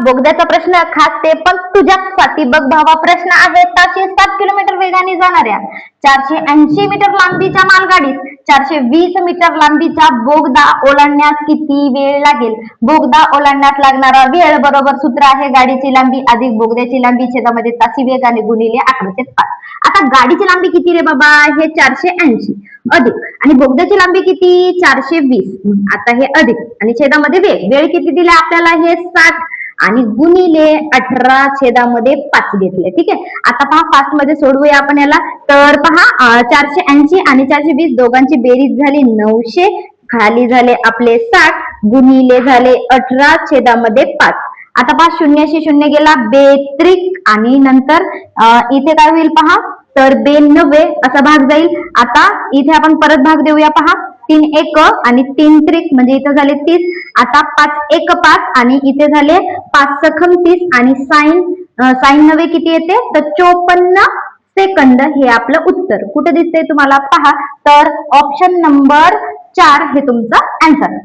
बोगद्याचा प्रश्न खास ते पण तुझ्यासाठी बघ भावा. प्रश्न आहे 707 किलोमीटर वेगाने जाणाऱ्या 480 मीटर लांबीच्या मालगाडीत 420 मीटर लांबीचा बोगदा ओलांडण्यास किती वेळ लागेल? बोगदा ओलांडण्यास लागणारा वेळ बरोबर सूत्र आहे गाडीची लांबी अधिक बोगद्याची लांबी छेदामध्ये तासी वेगाने गुणिले 11/5. आता गाडीची लांबी किती रे बाबा? हे 480 अधिक आणि बोगद्याची लांबी किती? 420. आता हे अधिक आणि छेदामध्ये वेळ किती दिला आपल्याला? हे 60 आणि गुणिले 18/5 घेतले. ठीक आहे. आता पहा फास्ट मध्ये सोडवूया आपण याला. तर पहा 480 आणि 420 दोघांची बेरीज झाली 900, खाली झाले आपले 60 गुणिले झाले 18/5. आता पहा 0 0 गेला 42 आणि नंतर इथे काय होईल पहा. तर 92 असा भाग जाईल. आता इथे आपण परत भाग देऊया पहा. 3 1 आणि 3 3 म्हणजे इथे झाले 30. आता 5 1 5 आणि इथे झाले 5 सखम 30 आणि साइन 9 किती येते? तर 54 सेकंद हे आपलं उत्तर. कुठे दिसतंय तुम्हाला? पहा. तर ऑप्शन नंबर 4 हे तुमचं आन्सर.